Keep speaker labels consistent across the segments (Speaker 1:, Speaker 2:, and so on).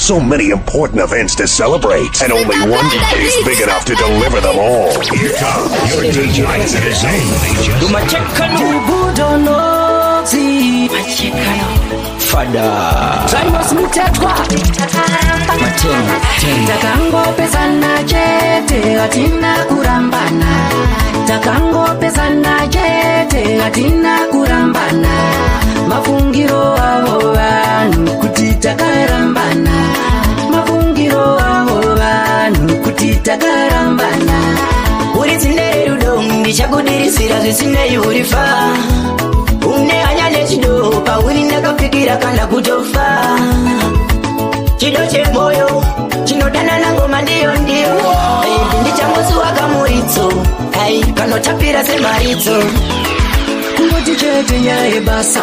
Speaker 1: So many important events to celebrate, and only one DJ is big enough to deliver them all. Here comes your DJ
Speaker 2: Fada
Speaker 3: Zainos mitetwa Takango pesana jete Atina kurambana Takango pesana jete Atina kurambana Mafungiro awanu Kutita karambana Mafungiro awanu Kutita karambana Uri tine udong Nishakudiri sira zisine yurifa Une anyane chido pa uri nakafikira kana kutofa Chido che moyo chinodana nangoma ndiyo Ndichangosu wakamuritso Kano tapira semaritso Kungoti chete nyae basa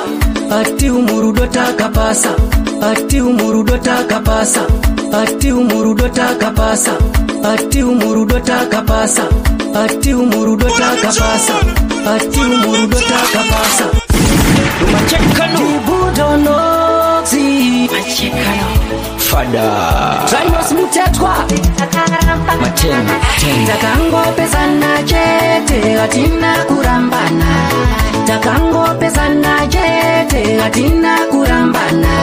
Speaker 3: Ati umurudo takapasa Ati umurudo takapasa Ati umurudo takapasa Ati umurudo takapasa Ati umurudo takapasa Ati umurudo takapasa Machekano Budonozi Machekano
Speaker 2: Fada
Speaker 3: Zainos mitetwa Takango pesana jete Atina kurambana Takango pesana jete Atina kurambana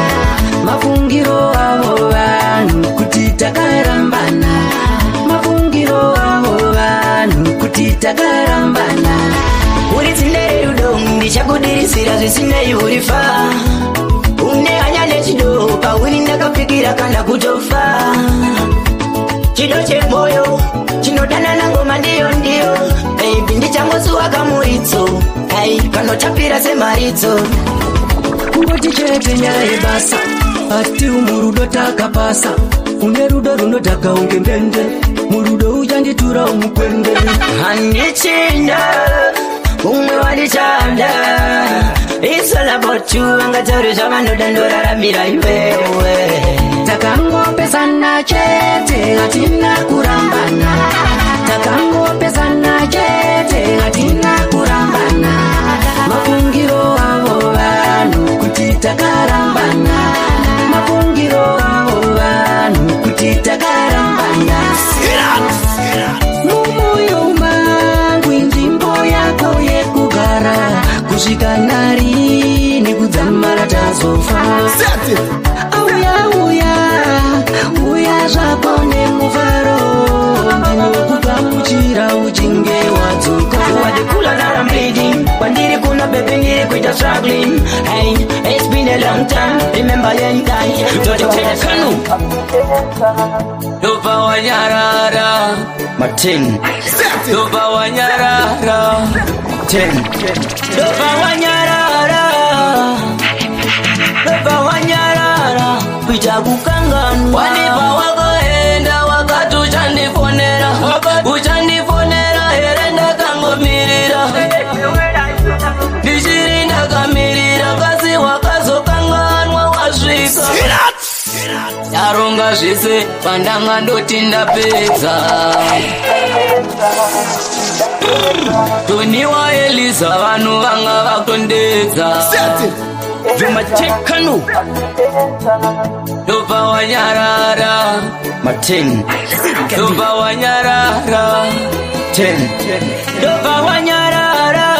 Speaker 3: Mafungiro awanu Kutita karambana Mafungiro awanu Kutita karambana Uri tinde udong Nishakudiri sira zisine yurifa Une anyane chido Pa uri nakafikira kana kutofa Chido che moyo Chinodana nangoma ndiyo Baby ndichangosu wakamuritso Kano tapira semaritso Kungoti chete nyae basa Ati umurudo takapasa Une rudo runotaka unge mbende Murudo ujanditura umukwende Hanichinda Umwe walichanda It's all about you Angatari shamano dandora ramira iwewe Takango pesana chete Atina kurambana Takango pesana chete Atina kurambana Mafungiro awanu Kutita karambana Mafungiro awanu Kutita karambana Mumoyo mangu Indimbo yako yekugara Kushikanari Nikudzamara tazofa Uya zvapone mufaro Ndinokugamuchira uchinge wadzoka Wadikula now I'm bleeding Wandiri kuna baby ngiri kuita struggling Hey, it's been a long time Remember young time Kanu
Speaker 2: Dopa wanyarara Martin Dopa wanyarara Ten Dopa wanyarara Dopa wanyarara Kuita kukanganu Wanipa wakoenda wakatu chandifonera Uchandifonera herenda kangomirira Nishirinda kamirira Kasi wakazo kanganwa waswika Yaronga zvise pandanga ndotinda pedza Toniwa Eliza vanhu vanga vakondedza Vimachekanu Dopa wanyarara Martin Dopa wanyarara Ten Dopa wanyarara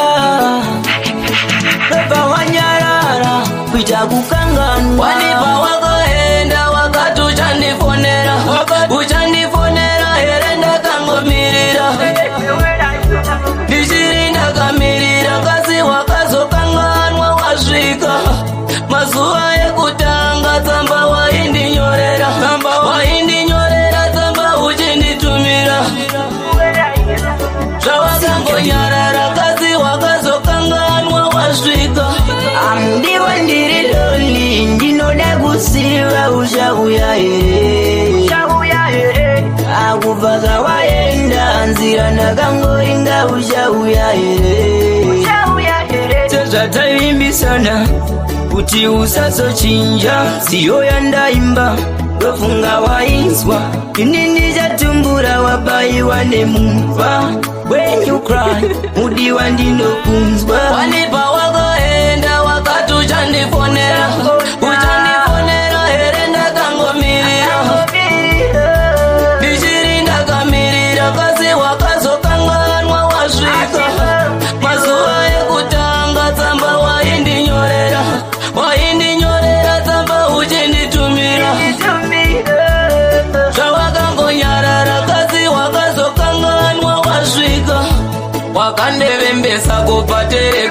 Speaker 2: Dopa wanyarara Kuita kukanganu Wanipa wakoenda wakatu chandifonera Uchandifonera herenda kangomirira Nishirinda kamirira Kasi wakazo kanganwa waswika Mazuwa yekutanga Tsamba waindinyorera Tsamba uchinditumira Zvawakangonyarara Kasi wakazo kanganwa waswika Amdiwa ndiri lonely Ndinoda kusiva uchauya here Akubvaga waenda Nzira ndakangoringa uchauya here Tezvataimbisana Kuti usazochinja Siyo yandaimba Ndofunga wainzwa Ini ndichatumbura wabayiwa nemumva When you cry Mudiwa ndinokunzwa Wanipa wakoenda wakatu chandifonera Uchandifonera herenda kangomirira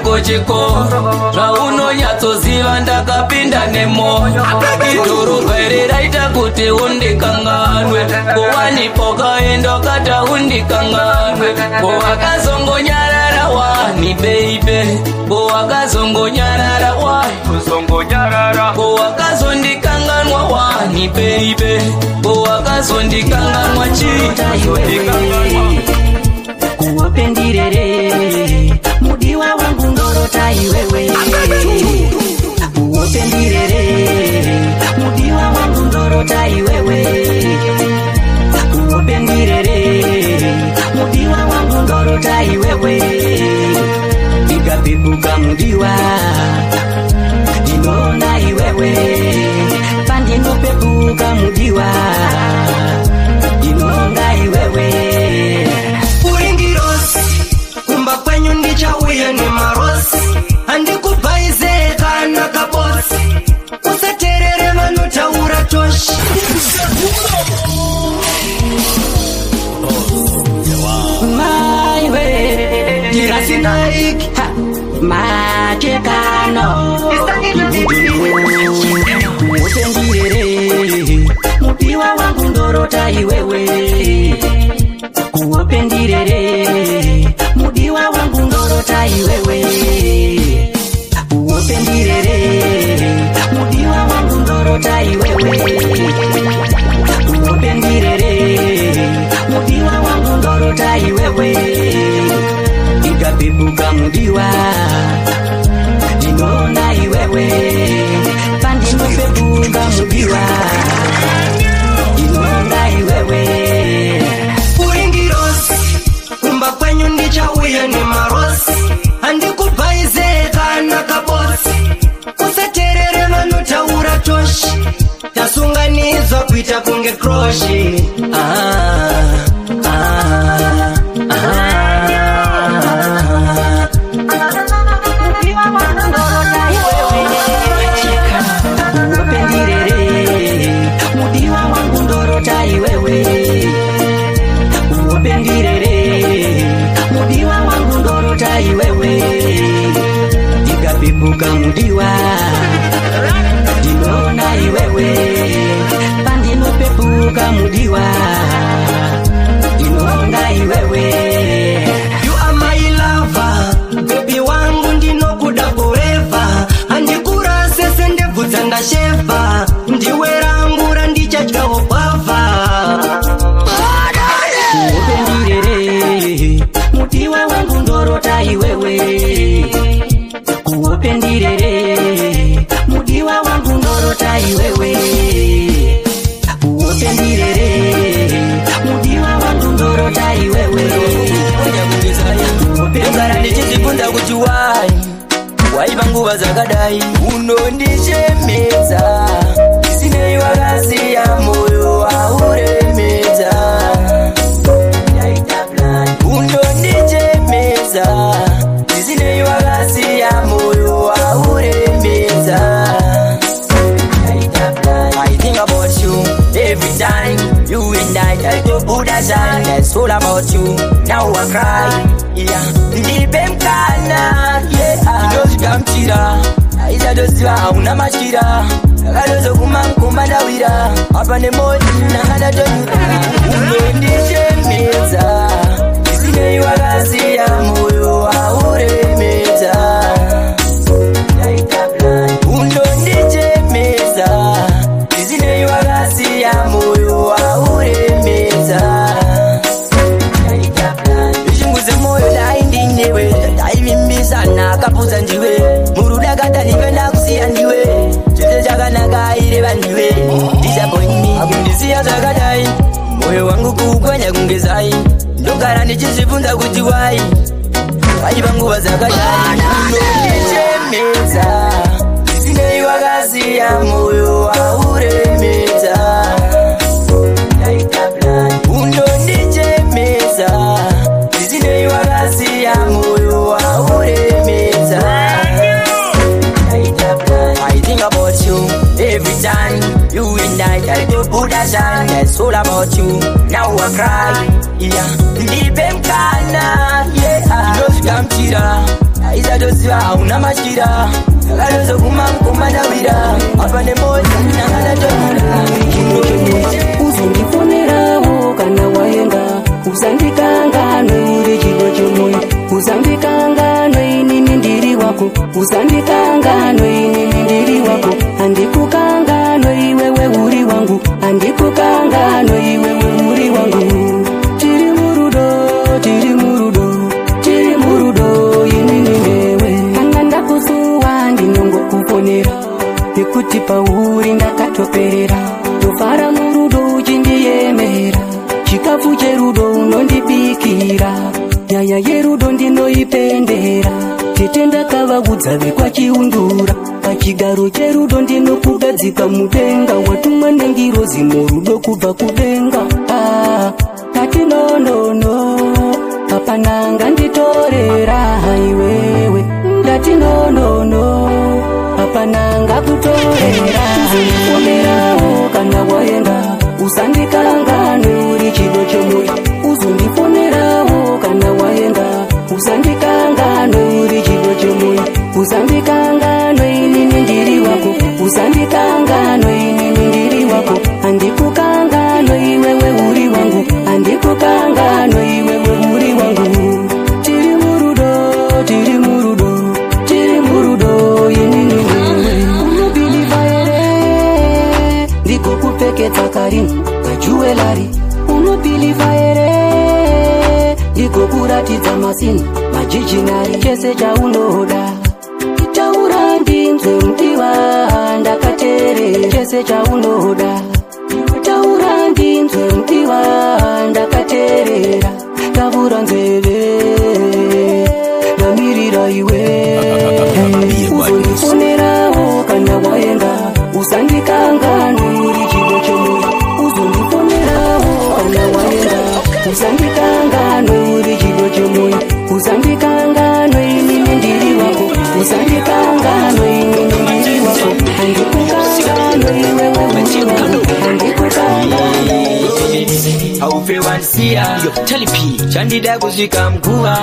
Speaker 2: kochiko Rauno nyatsoziva ndakapinda nemoyo Idhorobha iri raita kuti undikanganwe Kowanipo kaendo kata undikanganwe Kowakazongonyarara wani baby Kowakazongonyarara wani Kowakazondikanganwa wani baby Kowakazondikanganwa
Speaker 3: Kuwapendirere mudiwa wangu ndorota iwewe Kuwapendirere mudiwa wangu ndorota iwewe Kuwapendirere mudiwa wangu ndorota iwewe Ikapepuka mudiwa ndinona iwewe Pandinopepuka mudiwa ndinonga iwewe Kumba kwenyu ndichauye ni marosi Andikupaizeka na kabosi Usaterere vanu taura toshi Maiwe Jirasinaiki Machekano Kuwapendirere mudiwa wangu ndorota iwewe Kuwapendirere mudiwa wangu ndorota iwewe Kuwapendirere mudiwa wangu ndorota iwewe Kuwapendirere mudiwa wangu ndorota iwewe Ikapepuka mudiwa ndinona iwewe Pandinopepuka mudiwa ndinona iwewe Kumba kwenyu ndichauye ni marosi Andikupaizeka na kabosi Usaterere vanu taura toshi Tasunganizwa kuita kunge kroshi Kuwapendirere mudiwa wangu ndorota iwewe Kuwapendirere mudiwa wangu ndorota iwewe Ikapepuka mudiwa ndinona iwewe Pandinopepuka mudiwa ndinonga iwewe You are my lover baby wangu ndinokuda forever Andikurase sendebvudza ndasheva Ndiwe rangu randichadyawo bava Kuwapendirere mudiwa wangu ndorota iwewe Kuwapendirere mudiwa wangu ndorota iwewe Kuwapendirere mudiwa wangu ndorota iwewe Ndogara ndichizibvunza kuti wai waiva nguva zakadai unondichemedza Sinei wakasiya moyo wauremedza Unondichemedza Sinei wakasiya moyo wauremedza I think about you every time You and I to Buddha shine That's all about you Now I cry Ndipe mkana Ndozvikamchira Aizadoziva hauna machira Akadozo kumangoma ndawira Apa nemoti nakadatoyura Unondichemedza Sinei wakasiya moyo wauremedza Unondichemedza Sinei wakasiya moyo wauremedza Vichinguze moyo dai ndinewe Daivimbisa nakapudza ndiwe Muruda kata nive ndakusiya ndiwe Chose chakanaka ireva ndiwe Disappoint me Akundisiya zvakadai Moyo wangu kuukwanya kunge zai Ndogara ndichizvibvunza kuti wai Waiva nguva zakadai Unondichemedza Sinei wakasiya moyo wauremedza Unondichemedza Sinei wakasiya moyo wauremedza I think about you every time You and I try to put a shine That's all about you Now I cry Ndipe mkana Ndozvikamchira Izadosiwa unamashira Galozo kumana wira Apane moja nangana tomura
Speaker 4: Uzundifonerawo kana wayenga Uzandikangano uri chigo chomoyo Uzandikangano inini ndiri wako Uzandikangano inini ndiri wako Andikukangano iwewe uri wangu Andikukangano iwewe uri wangu Tiri murudo inini newe Anganda kusuwa ndinongo kuponera Nekuti pauri ndakatoperera Tofara murudo uchindiyemera Chikafu cherudo unondipikira Nyaya yerudo ndinoipendera Tete ndakavagudza vekwa chiundura Pachigaro cherudo ndinokugadzika mudenga Watumwa nengiro zimo rudo kubva kudenga Tati no Apananga nditorera iwewe Tati no Apananga kutorera Uzundifonerawo kana wayenga Uzandikangano uri chido chomoyo Uzundifonerawo kana wayenga Uzandikangano uri chido chomoyo Uzandikangano inini ndiri wako Uzandikangano inini ndiri wako Andikukangano iwewe uri wangu Andikukangano iwewe uri wangu Tiri murudo inini wewe Unobeliva ere Ndiko kupeketa karini kajuelari Unobeliva ere Ndiko kuratidza masini majijinari Chese chaunoda Taura ndinzwe mdiwa ndakatere Chese chaunoda Taura ndinzwe mdiwa ndakaterera Tavura nzeve Namirira iwe Uzundifonerawo kana wayenga Uzandikangano uri chido chomoyo Uzundifonerawo kana wayenga Uzandikangano uri chido chomoyo Uzandikangano inini ndiri wako Uzandikangano inini ndiri wako Andikukangano iwewe uri wangu Andikukangano
Speaker 3: Haufe wansia Talipi Chandida kuzika mkuwa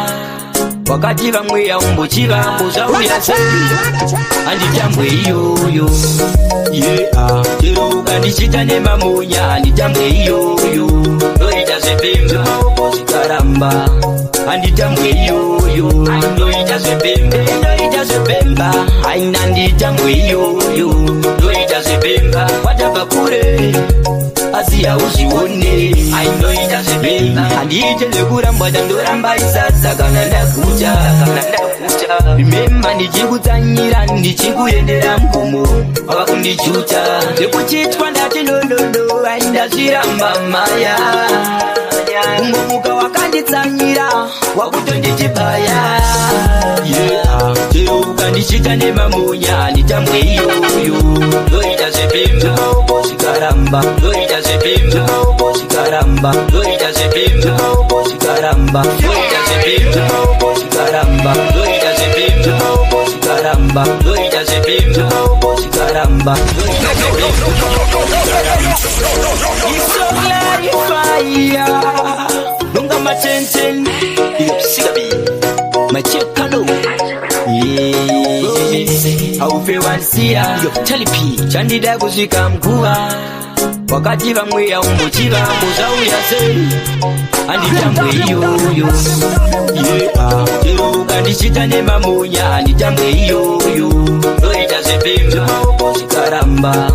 Speaker 3: Wakati vamwe ya umbochiva Muzauya sabi Anditambwe iyo Jero kandichita nema munya Anditambwe iyo Noita sepemba Sikaramba Anditambwe iyo Noita sepemba Aina anditambwe iyo Noita sepemba Watabakure Asia usiwone Ainoita sepemba Anditele kuramba Dandoramba isasa Kana ndakuja Remember ndichikutanyira Ndichikuyendera mkumo Wakakundichuta Ndekuchitwa ndati lololo Aindazviramba maya Kungomuka wakanditsanyira Wakutonditibaya Tero ukandichita nemamunya Nditambwe iyo Noita sepemba Sikaramba Noita sepemba Sikaramba Noita sepemba Sikaramba Noita sepemba Sikaramba Noita sepemba Sikaramba Noita sepemba Sikaramba Iso clarify Lunga matenten Sigabi Machekano Haufe wansia Talipi Chandida kuzika mkuwa Wakati vamwe ya umbochiva Muzauya se Anditambwe iyo Jero kandichita nema munya Anditambwe iyo Noita sepemba Sikaramba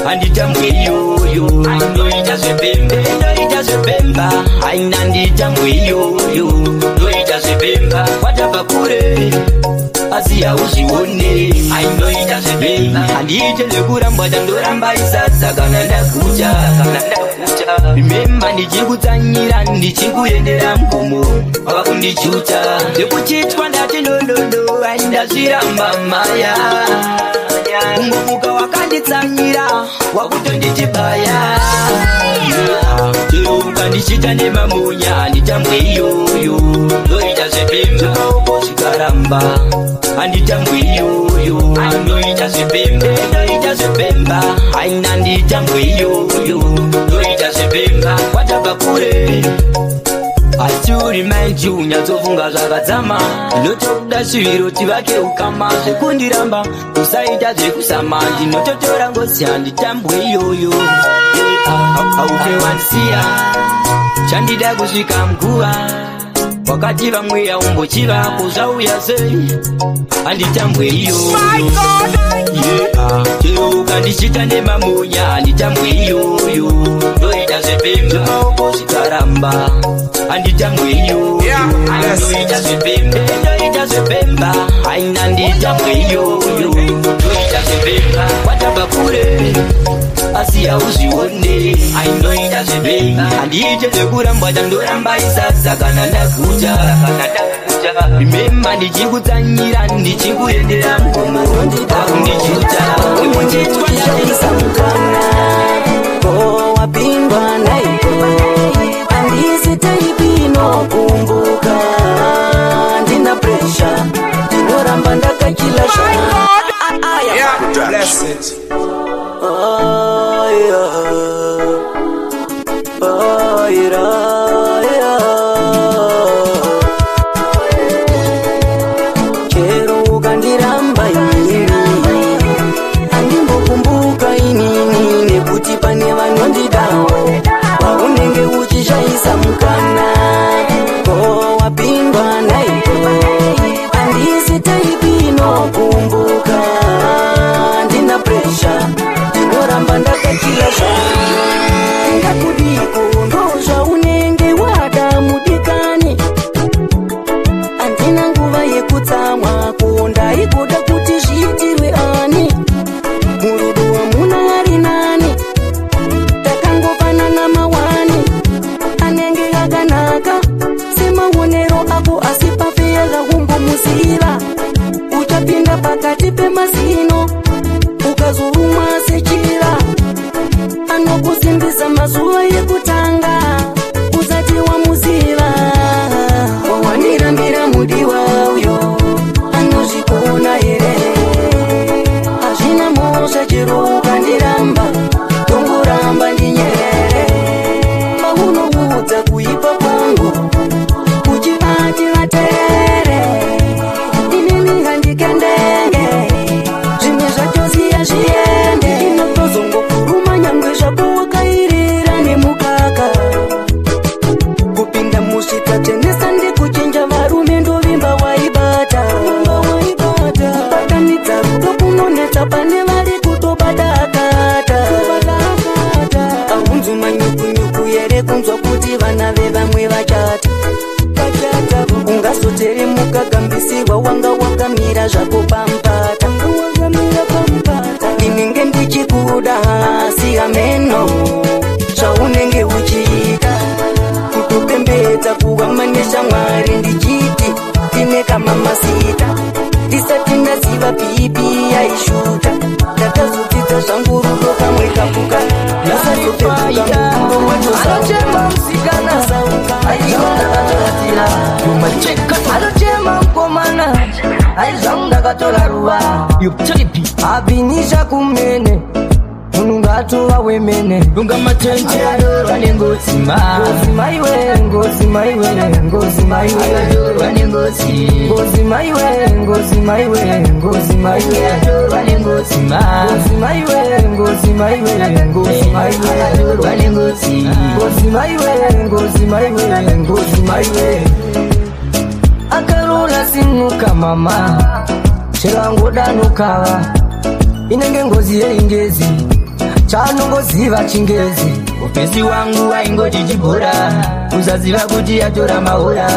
Speaker 3: Anditambwe iyo Noita sepemba Aina anditambwe iyo Noita sepemba Watabakure Asia usiwone Ainoita sepemba Anditele kuramba Dandoramba isasa Kana ndakuja Remember ndichikutanyira Ndichikuyendera mkumo Wakakundichuta Ndekuchitwa ndati lololo Aindazviramba maya Kungomuka wakanditsanyira Wakutonditibaya Tero ukandichita nemamunya Nditambwe iyo Noita sepemba Sikaramba Anditambwe iyo Noita sepemba Aina nditambwe iyo Noita sepemba Watabakure I still remind you nyazofunga zvakadzama ndinotokuda shiviro tivake ukama zvekundiramba usaita zvekusama ndinototora ngozi handitambwe iyoyo aupewansiya chandida kusvika mguva wakati vamwe yaumbochivapo zvauya sei handitambwe iyoyo chero ukandichita nemamunya handitambwe iyoyo ndoita zvepemba maoko zvikaramba handitambwe iyoyo ndoita zvepemba ndoita zvepemba haina nditambwe iyoyo ndoita zvepemba kwatabva kure asi hauzvione ainoita zvepemba handiite zvekurambwa chandoramba isasa kana ndakuta remember ndichikutsanyira ndichikuendera mgomo ndichiuta
Speaker 4: ndichiisa mukana ko wapindwa naipo andisi taipino kumbuka ndina pressure ndinoramba ndakachilasha
Speaker 5: Bless it.
Speaker 4: Oh yeah. Chero ukandiramba inini andimbokumbuka inini nekuti pane vanondidawo waunenge uchishaisa mukana ko wapindwa naipo andisi taipino kumbuka ndina pressure ndinoramba ndakachilasha ndakudiko ndozva unenge wada mudikani andina nguva yekutsamwa kondaikuda kuti zviitirwe ani murudo wamuna ari nani takangofanana mawani anenge akanaka semaonero ako asi papera kumbomuziva uchapinda pakati pemazino ukazorumwa sechira anokusimbisa mazuva ekutanga usati wamuziva wawanirambira mudiwa uyo anozvikona here hazvina mosha chero ukandiramba tongoramba ndinyerere paunoudza kuipa kwangu uchivati vateere inini handikendenge zvimwe zvachosiya zviende inotozongokuruma nyangwe zvako wakairira nemukaka kupinda musvika tenesa ndikuchinja varume ndovimba waibata pakanidza rudo kunonetsa pane vari kutobata akata ahunzu manyukunyuku here kunzwa kuti vana vevamwe vachata ungazoteremuka gambisirwa wanga wakamira zvako pampata inenge ndichikuda asi ameno zvaunenge uchiita kutopembedza kuwamanesha mwari ndichiti tine kamamasita ndisati ndaziva pipi yaishuta ndakazodzidza zvangu rudo kamwe kapuka ndasazopepuka mundo wachosauka
Speaker 3: musikana aizvandakatoratira anochema mukomana aizvangu ndakatora ruva abinisha kumene munhu ngatova wemene lunga matende adorwa nengozima maiwe ngozi maiwe ngozi maiwe adorwa nengozi ngozi maiwe ngozi maiwe ngozi maiwe adorwa nengozima ngozi maiwe ngozi maiwe ngozi maiwe adorwa nengozi ngozi maiwe ngozi maiwe ngozi maiwe akarula sinuka mama cherangodanukava inenge ngozi yeingezi chanongoziva chingezi upesi wangu waingoti chibhora usaziva kuti yatora maora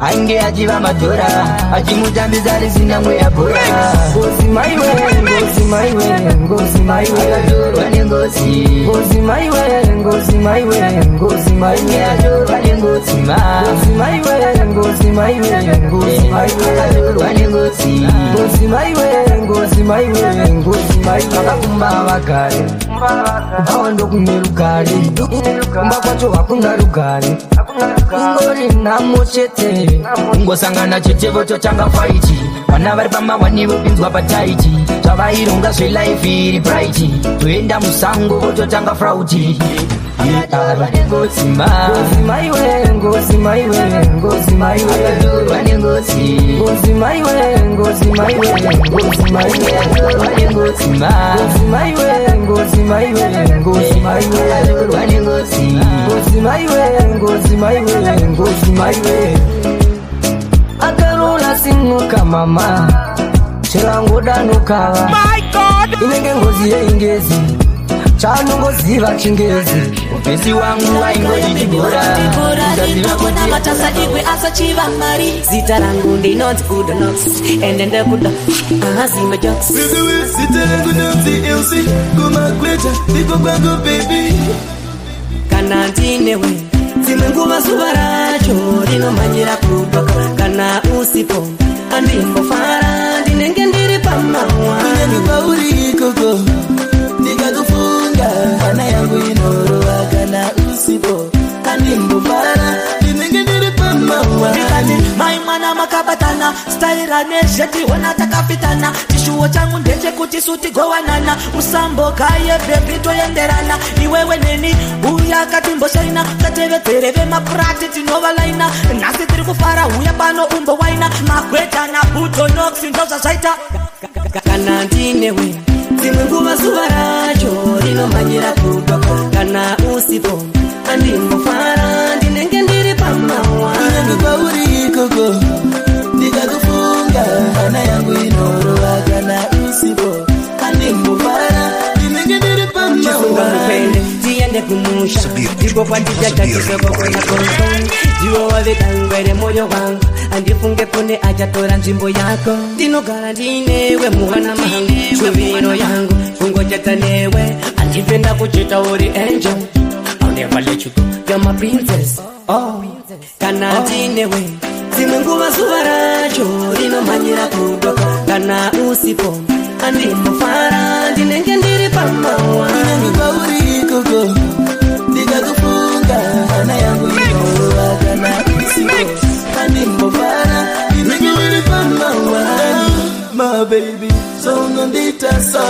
Speaker 3: ainge achiva madhora achimutambisa risina mweya bhora ngozi maiwe ngozi maiwe ngozi maiwe atorwa nengozi ngozi maiwe ngozi maiwe ngozi maiwe atorwa nengozi ngozi maiwe ngozi maiwe ngozi maiwe atorwa nengozi ngozi maiwe ngozi maiwe ngozi maiwe akakumba vagare kubawa ndokume rugare kumba kwacho hakuna rugare ingori nhamo chete ungosangana chetevo chochanga faiti vana vari pamawani vopinzwa pataiti zvavaironga zvelife iri bright toenda musango vototanga frauti ngozi maiwe ngozi maiwe ngozi maiwe ngozi maiwe ngozi maiwe ngozi maiwe ngozi maiwe ngozi maiwe ngozi maiwe ngozi maiwe ngozi maiwe ngozi maiwe akarola sinuka mama chirangodanuka my god inenge ngozi yeingezi chanongoziva chingezi upesi wangu waingodidibora
Speaker 5: ndinogona matasa igwe asachiva mari zita rangu ndinonzi kudonox ende ndekuda ahazima jokes
Speaker 6: zita rangu nonzi elsi kumagweta ndiko kwangu baby
Speaker 5: kana ndinewe dzimwe nguva zuva racho rinomhanyira kudoka kana usipo andimbofara ndinenge ndiri pamawa
Speaker 6: kunyange kwauri ikoko ndikakufunga hana yangu inorova kana usipo andimbofara ndinenge ndiri pamawa
Speaker 5: mai mwana makabatana staira nezheti wona takapitana chishuwo changu ndechekuti suti gowanana musambo kaye bebi toyenderana iwewe neni uya katimboshaina tatevedzere vemapurati tinovalaina nhasi tiri kufara uya pano umbowaina magweta nabutonox ndozvazvaita kana ndinewe dzimwe nguva zuva racho rinomhanyira kudoka kana usipo andimbofara ndinenge ndiri pamawa
Speaker 6: kunyange kwauri ikoko ndikakufunga hana yangu inorova kana usipo andimbofara ndinenge ndiri pamawa
Speaker 5: tiende kumusha ndipo kwatijajatisekokwena konzon ndiwo wavedangwere moyo wangu andifunge pone achatora nzvimbo yako ndinogara ndinewe muhana mangu shuviro yangu kungocheta newe andipenda kuchita uri angel I'll never let you go you're my princess oh kana ndinewe dzimwe nguva zuva racho rinomhanyira kudoka kana usipo andimbofara ndinenge ndiri pamawa
Speaker 6: kunyange kwauri ikoko ndikakufunga hana yangu inorova kana usipo andimbofara ndinenge ndiri pamawa my baby sonondita so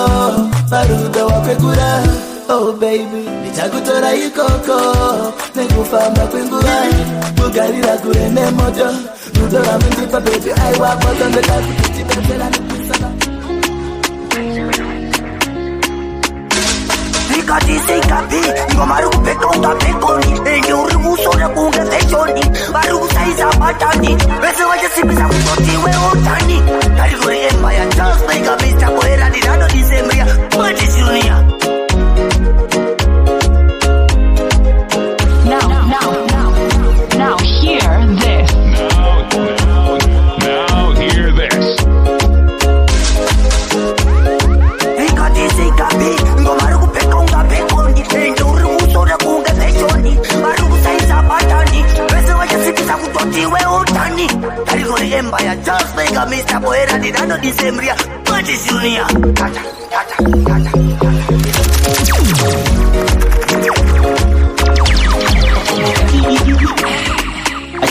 Speaker 6: paruda wakwekura oh baby nitakutora ikoko nekufamba kwenguva kugarira kure nemoto rudo ramundipa baby aiwakotondekakutitipetela nekusaka
Speaker 7: Zikapi, ngomari kupeka ungapekoni Enge uri kusona kunge feshoni Vari kusaiza batani Bese wache sipisa kusotiwe otani Dari kuri empire just make a Mr. Bohera Nidano disembria, what is dunia
Speaker 8: Now hear this. Now hear this.
Speaker 7: Zikapi, ngomari kupeka ungapekoni Enge uri kusona kunge feshoni Vari kusaiza batani Bese wache sipisa kusotiwe otani Dari kuri empire just make a Mr. Bohera Nidano disembria, what is dunia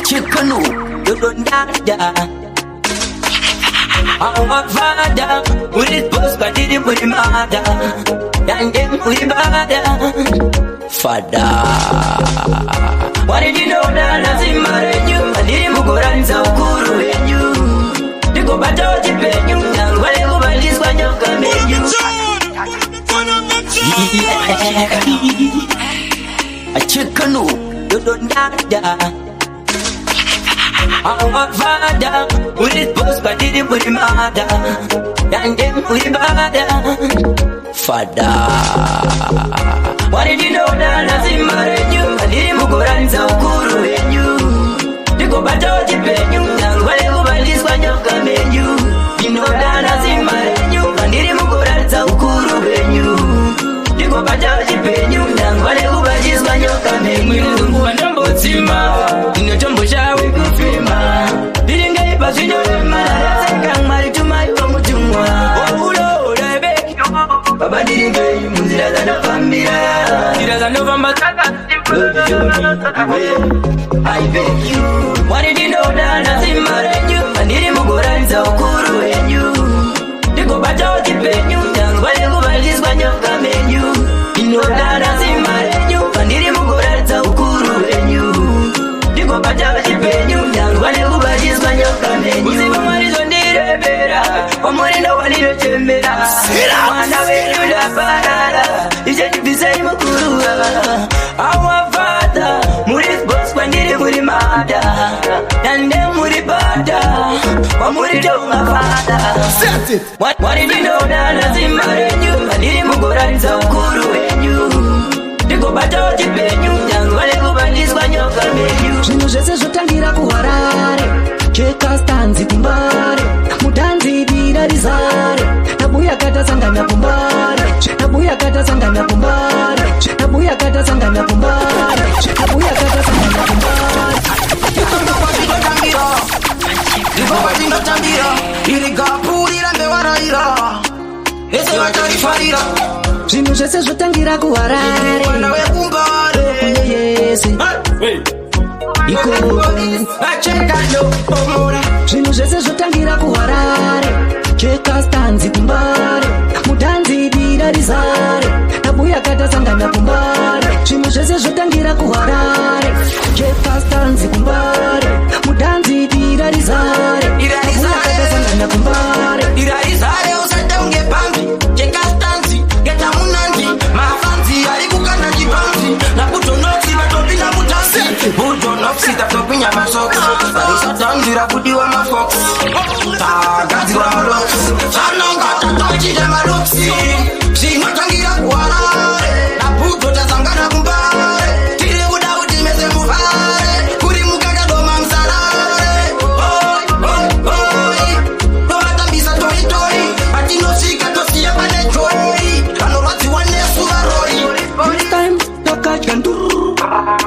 Speaker 3: Chikanu, you don't dada. Our father, with his boss, but didn't put him harder. And then put him harder. Father, what did you know that nothing married you? I didn't go around so cool with you. You go back to the venue, and when you go by this one, you're coming. A chikanu, you don't dada. Our father, with his boss, but didn't put him harder. And then put him harder. Father, what did you know that nothing married you? I didn't go around so cool with you. You go back to the venue, and when you go by this one, you're coming. You know that nothing married you. I didn't go around so cool with you. You go back to the venue, and when you go by this one, you're coming. You know, shawe kufima Bilinga ipa sinyorema Seka mari tumai pamutumwa Wakulo ulebeki Baba dilinga muzira zano fambira Zira zano fambasaka I beg you What did you know that nothing married you And did you mugora ndikungoralitsa ukuru wenyu ndikubatawo chipenyu nyangwale kubaliswa nyoka menyu inodana zima renyu pandiri mukuralitsa ukuru wenyu ndikubatawo chipenyu nyangwale kubaliswa nyoka menyu uziva mwarizo ndirebera wamurenda waninochemera mwana wenyu ndaparara ichechibvisai mukuru our father muri boss kwandiri muri mada nande muri bada wamuri tonga fada mwari ndinodana zima renyu pandiri mukuralitsa ukuru wenyu ndikubatawo chipenyu nyangwale kubaliswa nyoka menyu
Speaker 5: zvinhu zvese zvotangira kuharare cheka stanzi kumbare mudanzi dira rizare nabuya kata sangana kumbare nabuya kata sangana kumbare nabuya kata sangana kumbare nabuya kata sangana kumbare
Speaker 9: ndinotambira irigapurira mbewaraira ese vatarifarira
Speaker 5: zvinhu zvese zvotangira kuharare
Speaker 9: mwana wekumbare
Speaker 5: kune yese zvinhu zvese zvotangira kuharare cheka stanzi kumbare mudanzi dira rizare nabuya kata sangana kumbare zvinhu zvese zvotangira kuharare cheka stanzi kumbare mudanzi dira rizare nabuya kata sangana kumbare
Speaker 9: irarizare usatonge pambi cheka stanzi geta munanzi mafanzi ari kukanda chipanzi nakutonotsi vatopinda mutanzi butonotsi tatopinya masoksi varisatambira kudiwa mafoksi tagadzira maloksi vanonga tatochita maloksi zvinotangira kuharare nabuto tazangana kumbare tiri kuda kuti mese muvhare kuri mukakadoma musalare tovatambisa toitori patinosvika tosiya pane joi vanorwadziwa nesu varori
Speaker 5: This time takadya nduru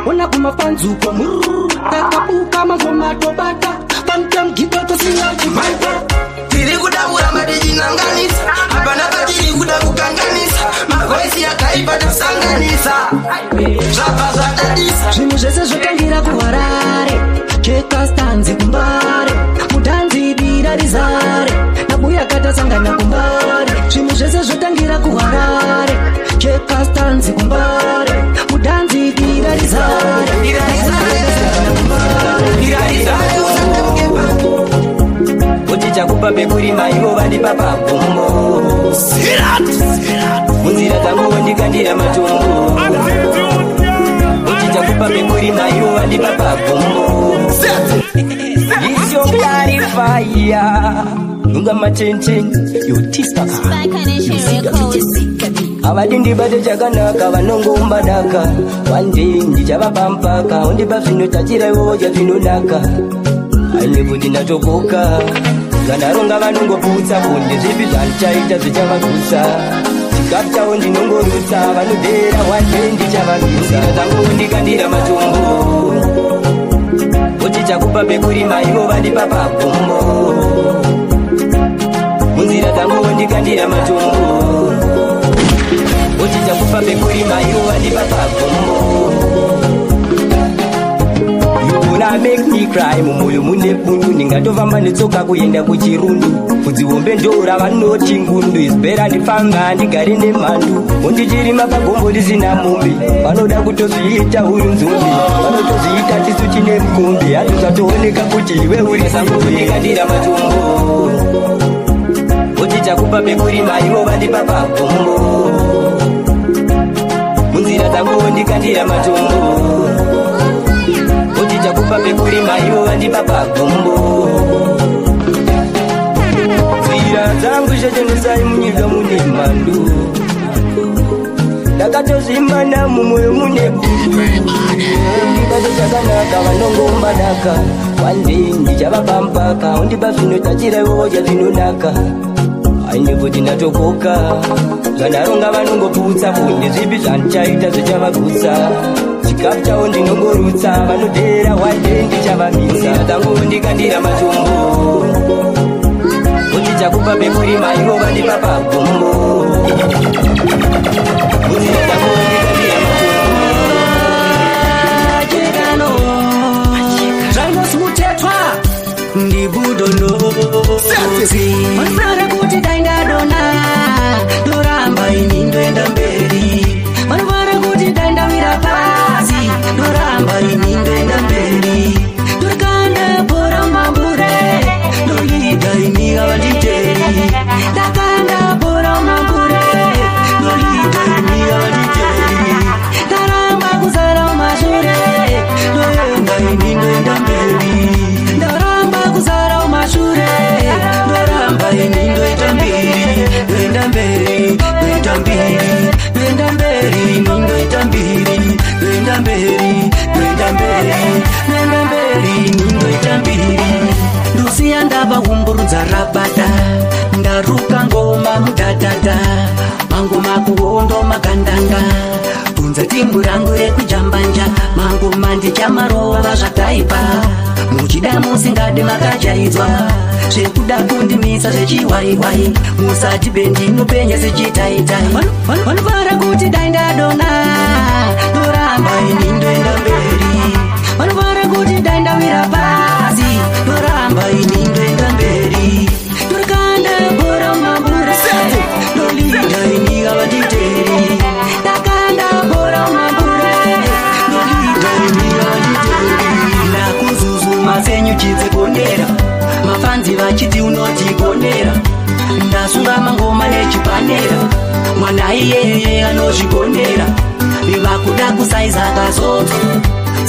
Speaker 5: ona kumapanzuko mururu takabuka mangoma tobata pamtamgido tosina chimaita
Speaker 9: tiri kudavura madichinanganisa hapana patiri kuda kukanganisa mavhoisi yakaipa tasanganisa zvabva zvatadisa
Speaker 5: zvinhu zvese zvotangira kuharare cheka stanzi kumbare mudanzi dira rizare nabuya kata sangana kumbare zvinhu zvese zvotangira kuharare cheka stanzi kumbare mudanzi dira rizare
Speaker 3: kuti chakupa pekurima ivo vandipa pagumbo munzira dzangu wandikandira matombo kuti chakupa pekurima ivo vandipa pagumbo isyo clarifya nunga matenten yotista avadi ndibate chakanaka vanongombadaka wande ndichavapa mpaka undipa zvinotachira ivovodya zvinonaka aine kuti ndatokoka zvanaronga vanongoputsa kunde zvipi zvanichaita zvichavagutsa chikafu chavo ndinongorutsa vanodera wande ndichavabvisa dzangu ndikandira matombo kuti chakupa pekurima ivo vandipa pagumbo munzira dzangu ndikandira matombo kuti chakupa pekurima ivo vandipa pagumbo Una make me cry mumwoyo mune pundu ndingatofamba netsoka kuenda kuchirundu kudziwombe ndora vanoti ngundu izbera ndifamba ndigare nemhandu undichirima pagombo ndisina mumbi vanoda kutozviita uri nzumbi vanotozviita tisu chine mukumbi hazvizatooneka kuti iwe uri sangundikandira matombo kuti chakupa pekurima ivo vandipa pagombo munzira dzangu ndikandira matombo kuti chakupa pekurima ivo vandipa pagombo nzira dzangu zvechenesai munyika mune mhandu ndakatozvimbana mumwoyo mune bundu ndibate chakanaka vanongombadaka wande ndichavapa mpaka undipa zvinotachira ivovodya zvinonaka aine kuti ndatokoka zvanaronga vanongoputsa kunde zvipi zvanichaita zvichavagutsa chikafu chavo ndinongorutsa vanodera wande ndichavamisa dzangu ndikandira matombo kuti chakupa pekurima ivo vandipa pagombo munzira dzangu ndikandira
Speaker 5: matombo zvainozi mutetwa ndibudono Sozi Manfara kuti dainda dona Doramba ini ndoenda mberi Manfara kuti dainda wira pasi Doramba ini ndoenda mberi Dorkanda bora mambure Dolida ini gawanditeri Dakanda bora mambure Dolida ini gawanditeri Daramba kuzara umashure Doyenda ini ndoenda mberi Daramba kuzara umashure Doramba ini ndoenda mberi Ndoenda mberi, ndoenda mberi Ndoenda mberi, ndoenda mberi Ndoenda mberi, ndoenda mberi Ndoenda mberi, ndoenda mberi Ndusia ndaba humburudza rabada Ndaruka ngoma mudadada Mangoma kuhondo magandanga Bunza timbu rangu rekujambanja Mangoma ndichamarova zvakaipa Muchida musingade makajaidzwa Zvekuda kundimisa zvechiwaiwai Musati bendi inopenya sechitaitai Vanofara kuti dainda dona Doramba ini ndoenda mberi Vanofara kuti dainda wira pasi Doramba ini ndoenda mberi Dorkanda bora mambure Dolida ini gawanditeri Dakanda bora mambure Dolida ini gawanditeri Nakuzuzuma senyuchidze gondera Mafanzi vachiti unoti gondera Ndasunga mangoma nechipanera Mwana iyeye anozvigondera Vakuda kusaiza kazozo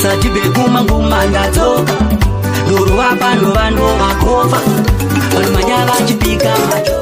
Speaker 5: Sati bekuma ngoma ndadzoka Doro vapano vano vakofa Vanomanya vachipika macho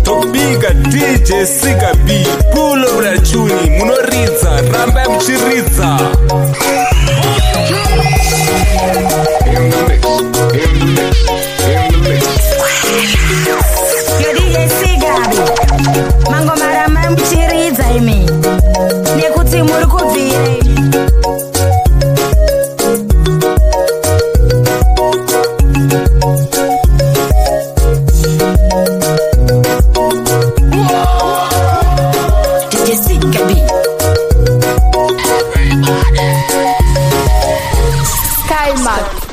Speaker 10: Topiga DJ Siga B Pulo Brachuni Munoridza Ramba Mchiridza In the mix, in the mix, in the mix
Speaker 11: Yo DJ Siga B Mangoma Ramba Mchiridza imi Nekuti muri kubvire
Speaker 12: Sky Mark.